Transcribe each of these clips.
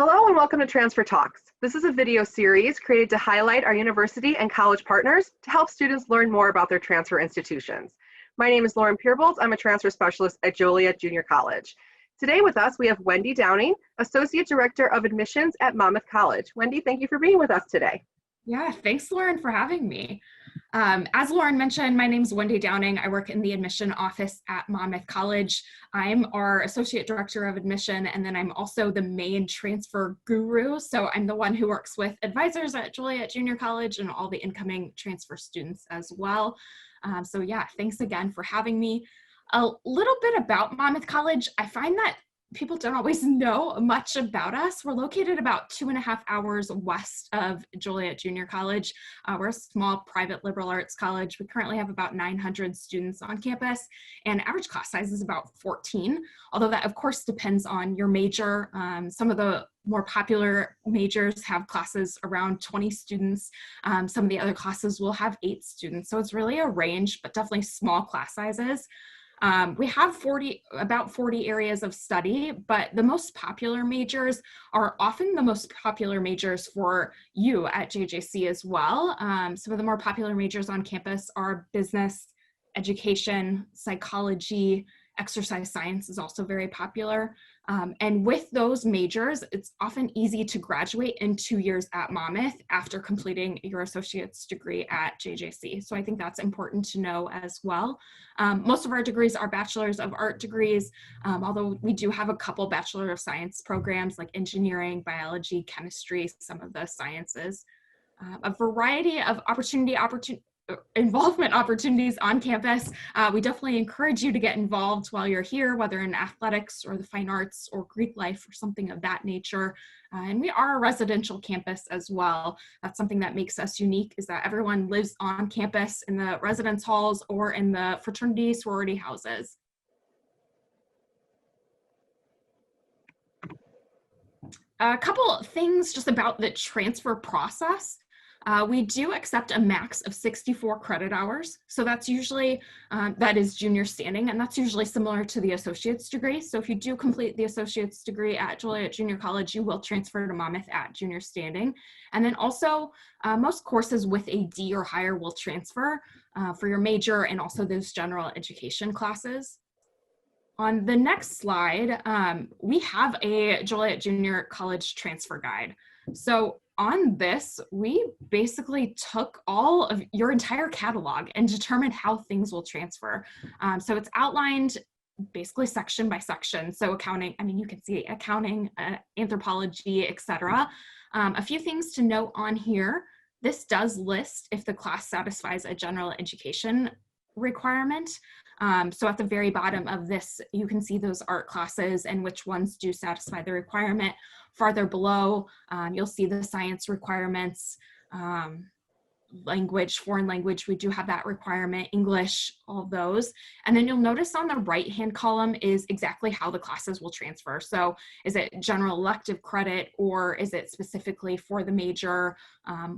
Hello and welcome to Transfer Talks. This is a video series created to highlight our university and college partners to help students learn more about their transfer institutions. My name is Lauren Peerbold. I'm a transfer specialist at Joliet Junior College. Today with us, we have Wendy Downing, Associate Director of Admissions at Monmouth College. Wendy, thank you for being with us today. Yeah, thanks, Lauren, for having me. As Lauren mentioned, my name is Wendy Downing. I work in the admission office at Monmouth College. I'm our Associate Director of Admission, and then I'm also the main transfer guru. So I'm the one who works with advisors at Joliet Junior College and all the incoming transfer students as well. So yeah, thanks again for having me. A little bit about Monmouth College. I find that people don't always know much about us. We're located about 2.5 hours west of Joliet Junior College. We're a small private liberal arts college. We currently have about 900 students on campus, and average class size is about 14, although that of course depends on your major. Some of the more popular majors have classes around 20 students. Some of the other classes will have 8 students. So it's really a range, but definitely small class sizes. We have about 40 areas of study, but the most popular majors are often the most popular majors for you at JJC as well. Some of the more popular majors on campus are business, education, psychology, exercise science is also very popular. And with those majors, it's often easy to graduate in 2 years at Monmouth after completing your associate's degree at JJC. So I think that's important to know as well. Most of our degrees are bachelor's of art degrees, although we do have a couple bachelor of science programs like engineering, biology, chemistry, some of the sciences. A variety of involvement opportunities on campus. We definitely encourage you to get involved while you're here, whether in athletics or the fine arts or Greek life or something of that nature. And we are a residential campus as well. That's something that makes us unique, is that everyone lives on campus in the residence halls or in the fraternity sorority houses. A couple things just about the transfer process. We do accept a max of 64 credit hours. So that's usually, that is junior standing, and that's usually similar to the associate's degree. So if you do complete the associate's degree at Joliet Junior College, you will transfer to Monmouth at junior standing. And then also, most courses with a D or higher will transfer for your major and also those general education classes. On the next slide, we have a Joliet Junior College transfer guide. So on this, we basically took all of your entire catalog and determined how things will transfer. So it's outlined basically section by section. So accounting, I mean, you can see accounting, anthropology, etc. A few things to note on here. This does list if the class satisfies a general education requirement. So at the very bottom of this, you can see those art classes and which ones do satisfy the requirement. Farther below, you'll see the science requirements, language, foreign language, we do have that requirement, English, all of those. And then you'll notice on the right-hand column is exactly how the classes will transfer. So is it general elective credit, or is it specifically for the major?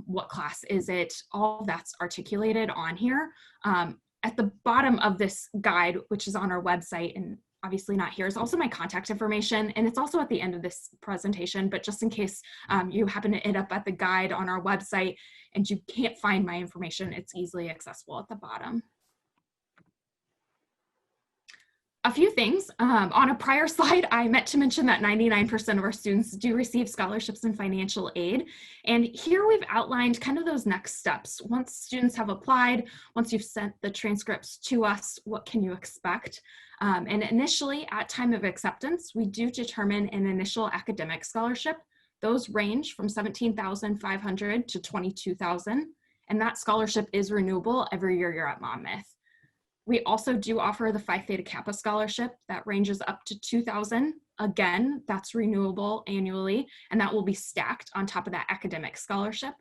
What class is it? All of that's articulated on here. At the bottom of this guide, which is on our website and obviously not here, is also my contact information, and it's also at the end of this presentation, but just in case you happen to end up at the guide on our website and you can't find my information, it's easily accessible at the bottom. A few things. On a prior slide, I meant to mention that 99% of our students do receive scholarships and financial aid. And here we've outlined kind of those next steps. Once students have applied, once you've sent the transcripts to us, what can you expect? And initially, at time of acceptance, we do determine an initial academic scholarship. Those range from $17,500 to $22,000, and that scholarship is renewable every year you're at Monmouth. We also do offer the Phi Theta Kappa scholarship that ranges up to $2,000. Again, that's renewable annually, and that will be stacked on top of that academic scholarship.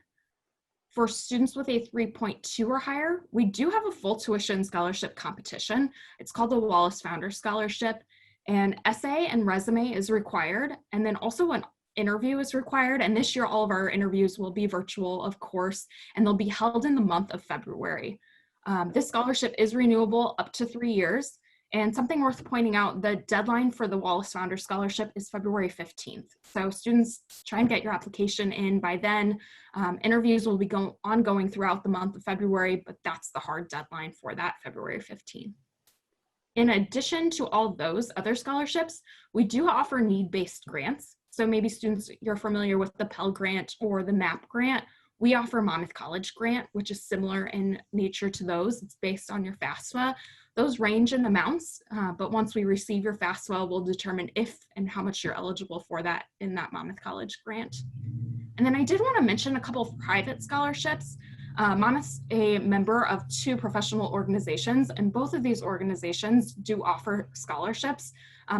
For students with a 3.2 or higher, we do have a full tuition scholarship competition. It's called the Wallace Founder Scholarship, and essay and resume is required, and then also an interview is required. And this year, all of our interviews will be virtual, of course, and they'll be held in the month of February. This scholarship is renewable up to 3 years, And something worth pointing out, the deadline for the Wallace Founder Scholarship is February 15th. So students, try and get your application in by then. Interviews will be ongoing throughout the month of February, but that's the hard deadline for that, February 15th. In addition to all those other scholarships, we do offer need-based grants. So maybe students, you're familiar with the Pell Grant or the MAP grant. We offer Monmouth College grant, which is similar in nature to those. It's based on your FAFSA. Those range in amounts, but once we receive your FAFSA, we'll determine if and how much you're eligible for that in that Monmouth College grant. And then I did want to mention a couple of private scholarships. Monmouth's a member of 2 professional organizations, and both of these organizations do offer scholarships.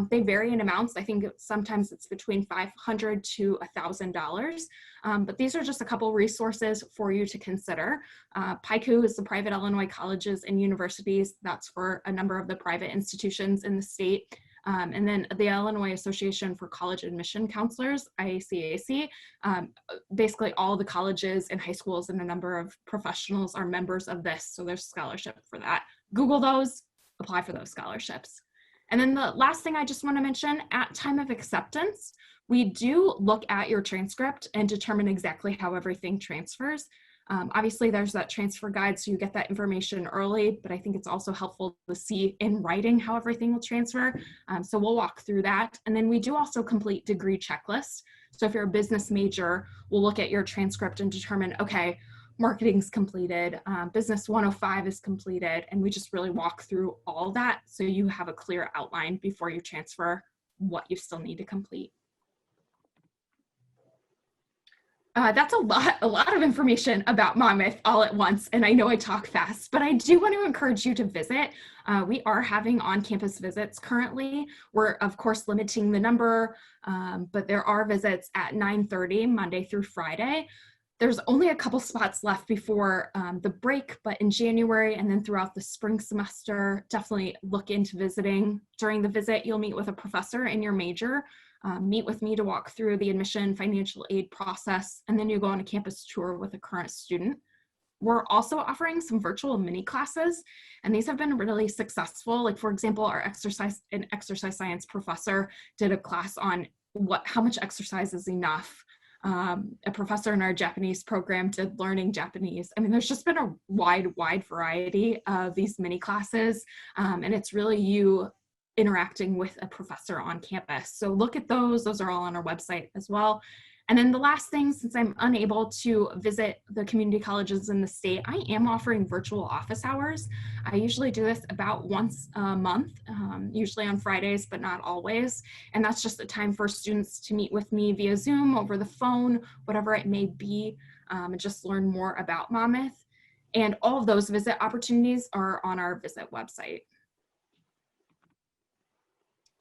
They vary in amounts. I think sometimes it's between $500 to $1,000, but these are just a couple resources for you to consider. PICU is the Private Illinois Colleges and Universities. That's for a number of the private institutions in the state. And then the Illinois Association for College Admission Counselors, IACAC, basically all the colleges and high schools and a number of professionals are members of this, so there's scholarship for that. Google those, apply for those scholarships. And then the last thing I just want to mention, at time of acceptance, we do look at your transcript and determine exactly how everything transfers. Obviously, there's that transfer guide, so you get that information early, but I think it's also helpful to see in writing how everything will transfer. So we'll walk through that. And then we do also complete degree checklists. So if you're a business major, we'll look at your transcript and determine, okay, marketing's completed, business 105 is completed, and we just really walk through all that so you have a clear outline before you transfer what you still need to complete. That's a lot of information about Monmouth all at once, and I know I talk fast, but I do want to encourage you to visit. We are having on-campus visits currently. We're, of course, limiting the number, but there are visits at 9:30 Monday through Friday. There's only a couple spots left before the break, but in January and then throughout the spring semester, definitely look into visiting. During the visit, you'll meet with a professor in your major, meet with me to walk through the admission financial aid process, and then you go on a campus tour with a current student. We're also offering some virtual mini classes, and these have been really successful. Like, for example, our exercise science professor did a class on how much exercise is enough. A professor in our Japanese program did learning Japanese. I mean, there's just been a wide variety of these mini classes, and it's really you interacting with a professor on campus. So look at those. Those are all on our website as well. And then the last thing, since I'm unable to visit the community colleges in the state, I am offering virtual office hours. I usually do this about once a month, usually on Fridays, but not always. And that's just a time for students to meet with me via Zoom, over the phone, whatever it may be, and just learn more about Monmouth. And all of those visit opportunities are on our visit website.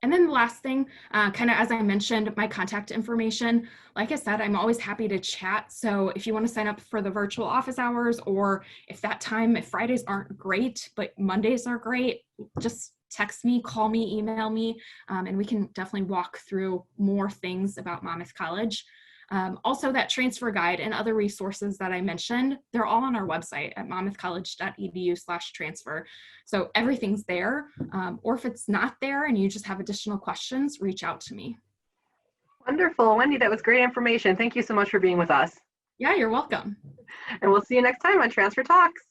And then the last thing, kind of as I mentioned, my contact information. Like I said, I'm always happy to chat. So if you want to sign up for the virtual office hours, or if Fridays aren't great, but Mondays are great, just text me, call me, email me, and we can definitely walk through more things about Monmouth College. Also, that transfer guide and other resources that I mentioned, they're all on our website at monmouthcollege.edu/transfer. So everything's there, or if it's not there and you just have additional questions, reach out to me. Wonderful. Wendy, that was great information. Thank you so much for being with us. Yeah, you're welcome. And we'll see you next time on Transfer Talks.